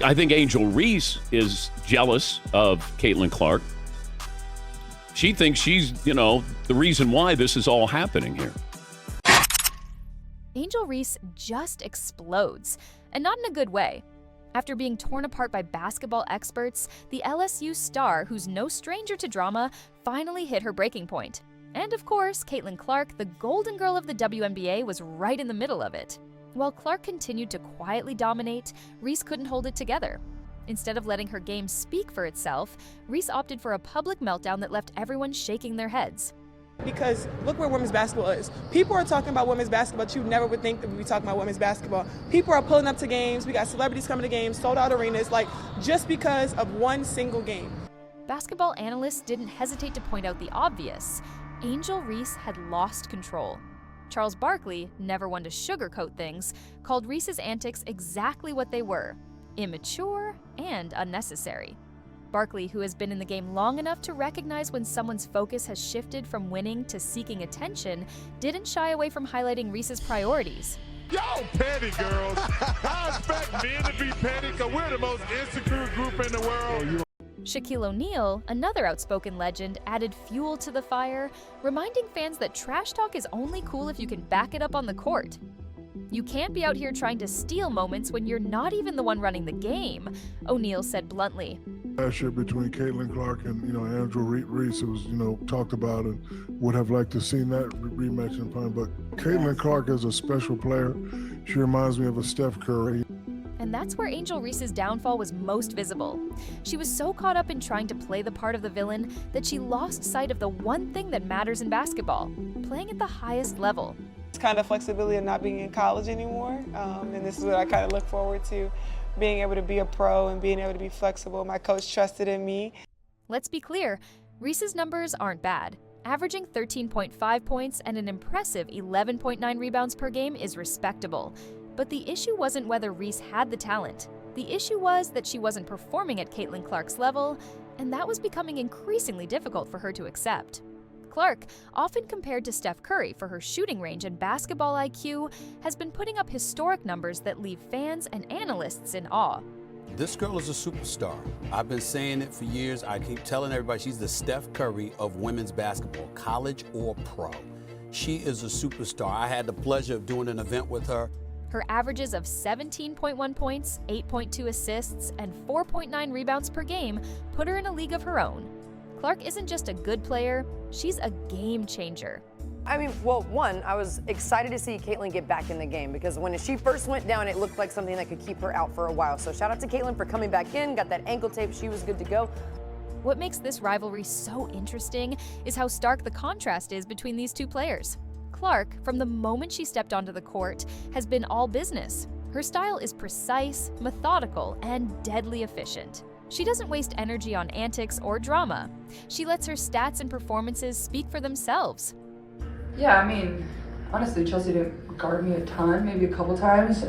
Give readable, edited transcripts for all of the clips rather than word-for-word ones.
I think Angel Reese is jealous of Caitlin Clark. She thinks she's, the reason why this is all happening here. Angel Reese just explodes, and not in a good way. After being torn apart by basketball experts, the LSU star, who's no stranger to drama, finally hit her breaking point. And of course, Caitlin Clark, the golden girl of the WNBA, was right in the middle of it. While Clark continued to quietly dominate, Reese couldn't hold it together. Instead of letting her game speak for itself, Reese opted for a public meltdown that left everyone shaking their heads. Because look where women's basketball is. People are talking about women's basketball, but you never would think that we'd be talking about women's basketball. People are pulling up to games. We got celebrities coming to games, sold out arenas, just because of one single game. Basketball analysts didn't hesitate to point out the obvious. Angel Reese had lost control. Charles Barkley, never one to sugarcoat things, called Reese's antics exactly what they were: immature and unnecessary. Barkley, who has been in the game long enough to recognize when someone's focus has shifted from winning to seeking attention, didn't shy away from highlighting Reese's priorities. Y'all petty, girls. I expect men to be petty because we're the most insecure group in the world. Shaquille O'Neal, another outspoken legend, added fuel to the fire, reminding fans that trash talk is only cool if you can back it up on the court. You can't be out here trying to steal moments when you're not even the one running the game, O'Neal said bluntly. Last year between Caitlin Clark and, Angel Reese, it was, talked about and would have liked to seen that rematch in time. But Caitlin Clark is a special player. She reminds me of a Steph Curry. And that's where Angel Reese's downfall was most visible. She was so caught up in trying to play the part of the villain that she lost sight of the one thing that matters in basketball: playing at the highest level. It's kind of flexibility of not being in college anymore, and this is what I kind of look forward to, being able to be a pro and being able to be flexible. My coach trusted in me. Let's be clear, Reese's numbers aren't bad. Averaging 13.5 points and an impressive 11.9 rebounds per game is respectable. But the issue wasn't whether Reese had the talent. The issue was that she wasn't performing at Caitlin Clark's level, and that was becoming increasingly difficult for her to accept. Clark, often compared to Steph Curry for her shooting range and basketball IQ, has been putting up historic numbers that leave fans and analysts in awe. This girl is a superstar. I've been saying it for years. I keep telling everybody she's the Steph Curry of women's basketball, college or pro. She is a superstar. I had the pleasure of doing an event with her. Her averages of 17.1 points, 8.2 assists, and 4.9 rebounds per game put her in a league of her own. Clark isn't just a good player, she's a game changer. One, I was excited to see Caitlin get back in the game because when she first went down, it looked like something that could keep her out for a while. So shout out to Caitlin for coming back in, got that ankle tape, she was good to go. What makes this rivalry so interesting is how stark the contrast is between these two players. Clark, from the moment she stepped onto the court, has been all business. Her style is precise, methodical, and deadly efficient. She doesn't waste energy on antics or drama. She lets her stats and performances speak for themselves. Yeah, honestly, Chelsea didn't guard me a ton, maybe a couple times.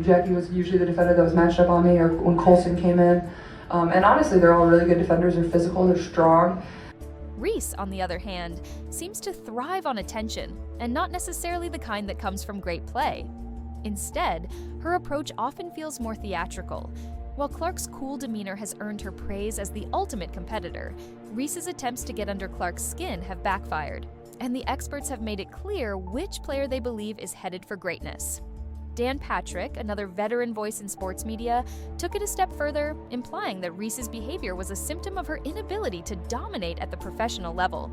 Jackie was usually the defender that was matched up on me, or when Colson came in. And honestly, they're all really good defenders. They're physical, they're strong. Reese, on the other hand, seems to thrive on attention, and not necessarily the kind that comes from great play. Instead, her approach often feels more theatrical. While Clark's cool demeanor has earned her praise as the ultimate competitor, Reese's attempts to get under Clark's skin have backfired, and the experts have made it clear which player they believe is headed for greatness. Dan Patrick, another veteran voice in sports media, took it a step further, implying that Reese's behavior was a symptom of her inability to dominate at the professional level.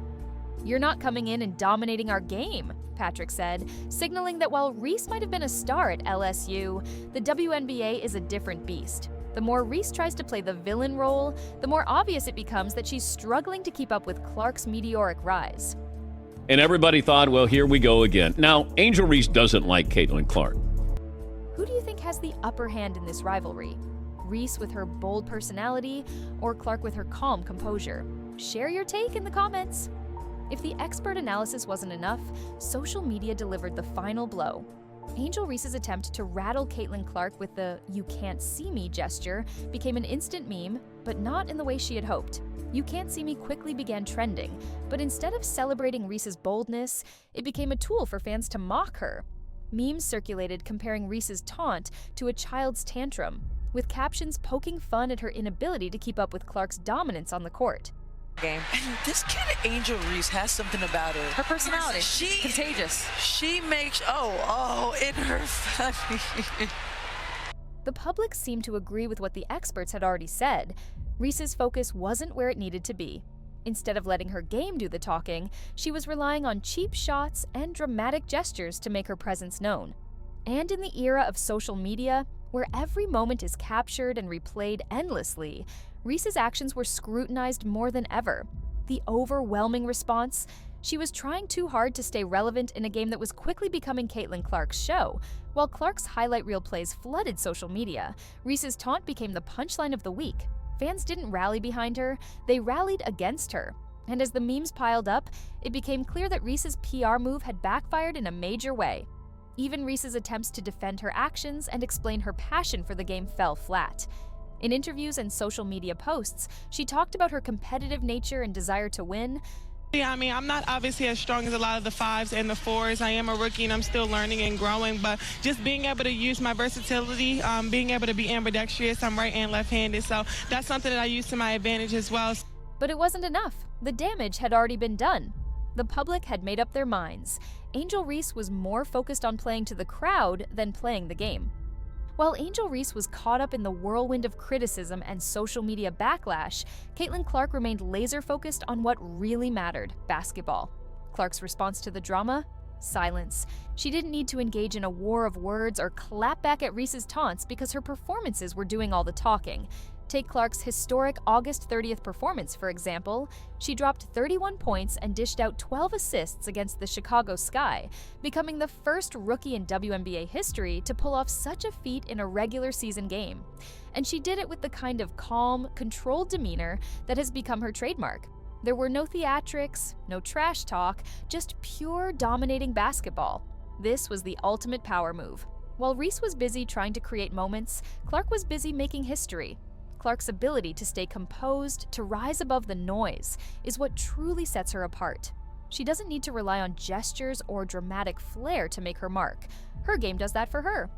"You're not coming in and dominating our game," Patrick said, signaling that while Reese might have been a star at LSU, the WNBA is a different beast. The more Reese tries to play the villain role, the more obvious it becomes that she's struggling to keep up with Clark's meteoric rise. And everybody thought, well, here we go again. Now, Angel Reese doesn't like Caitlin Clark. Who do you think has the upper hand in this rivalry? Reese with her bold personality, or Clark with her calm composure? Share your take in the comments. If the expert analysis wasn't enough, social media delivered the final blow. Angel Reese's attempt to rattle Caitlin Clark with the "you can't see me" gesture became an instant meme, but not in the way she had hoped. "You can't see me" quickly began trending, but instead of celebrating Reese's boldness, it became a tool for fans to mock her. Memes circulated comparing Reese's taunt to a child's tantrum, with captions poking fun at her inability to keep up with Clark's dominance on the court. Game. And this kid, Angel Reese, has something about her. Her personality. She contagious. She makes in her funny. The public seemed to agree with what the experts had already said. Reese's focus wasn't where it needed to be. Instead of letting her game do the talking, she was relying on cheap shots and dramatic gestures to make her presence known. And in the era of social media, where every moment is captured and replayed endlessly, Reese's actions were scrutinized more than ever. The overwhelming response? She was trying too hard to stay relevant in a game that was quickly becoming Caitlin Clark's show. While Clark's highlight reel plays flooded social media, Reese's taunt became the punchline of the week. Fans didn't rally behind her, they rallied against her. And as the memes piled up, it became clear that Reese's PR move had backfired in a major way. Even Reese's attempts to defend her actions and explain her passion for the game fell flat. In interviews and social media posts, she talked about her competitive nature and desire to win. Yeah, I mean, I'm not obviously as strong as a lot of the 5s and the 4s. I am a rookie and I'm still learning and growing, but just being able to use my versatility, being able to be ambidextrous, I'm right and left-handed, so that's something that I use to my advantage as well. But it wasn't enough. The damage had already been done. The public had made up their minds. Angel Reese was more focused on playing to the crowd than playing the game. While Angel Reese was caught up in the whirlwind of criticism and social media backlash, Caitlin Clark remained laser-focused on what really mattered: basketball. Clark's response to the drama? Silence. She didn't need to engage in a war of words or clap back at Reese's taunts because her performances were doing all the talking. Take Clark's historic August 30th performance, for example. She dropped 31 points and dished out 12 assists against the Chicago Sky, becoming the first rookie in WNBA history to pull off such a feat in a regular season game. And she did it with the kind of calm, controlled demeanor that has become her trademark. There were no theatrics, no trash talk, just pure dominating basketball. This was the ultimate power move. While Reese was busy trying to create moments, Clark was busy making history. Clark's ability to stay composed, to rise above the noise, is what truly sets her apart. She doesn't need to rely on gestures or dramatic flair to make her mark. Her game does that for her.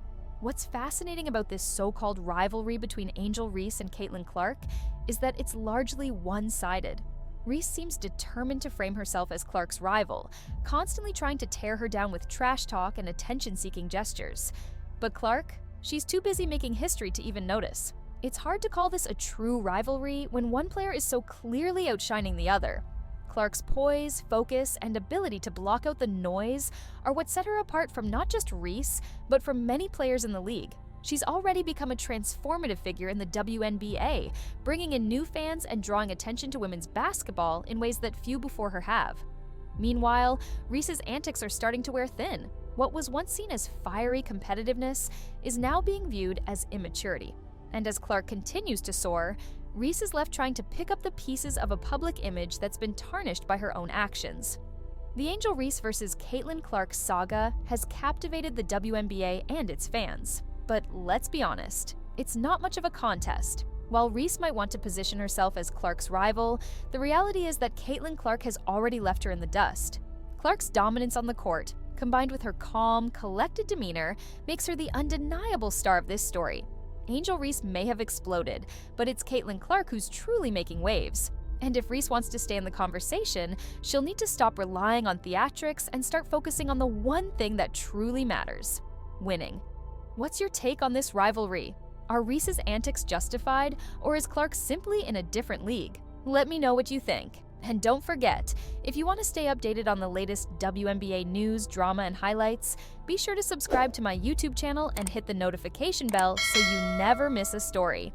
What's fascinating about this so-called rivalry between Angel Reese and Caitlin Clark is that it's largely one-sided. Reese seems determined to frame herself as Clark's rival, constantly trying to tear her down with trash talk and attention-seeking gestures. But Clark? She's too busy making history to even notice. It's hard to call this a true rivalry when one player is so clearly outshining the other. Clark's poise, focus, and ability to block out the noise are what set her apart from not just Reese, but from many players in the league. She's already become a transformative figure in the WNBA, bringing in new fans and drawing attention to women's basketball in ways that few before her have. Meanwhile, Reese's antics are starting to wear thin. What was once seen as fiery competitiveness is now being viewed as immaturity. And as Clark continues to soar, Reese is left trying to pick up the pieces of a public image that's been tarnished by her own actions. The Angel Reese versus Caitlin Clark saga has captivated the WNBA and its fans. But let's be honest, it's not much of a contest. While Reese might want to position herself as Clark's rival, the reality is that Caitlin Clark has already left her in the dust. Clark's dominance on the court, combined with her calm, collected demeanor, makes her the undeniable star of this story. Angel Reese may have exploded, but it's Caitlin Clark who's truly making waves. And if Reese wants to stay in the conversation, she'll need to stop relying on theatrics and start focusing on the one thing that truly matters: winning. What's your take on this rivalry? Are Reese's antics justified, or is Clark simply in a different league? Let me know what you think. And don't forget, if you want to stay updated on the latest WNBA news, drama, and highlights, be sure to subscribe to my YouTube channel and hit the notification bell so you never miss a story.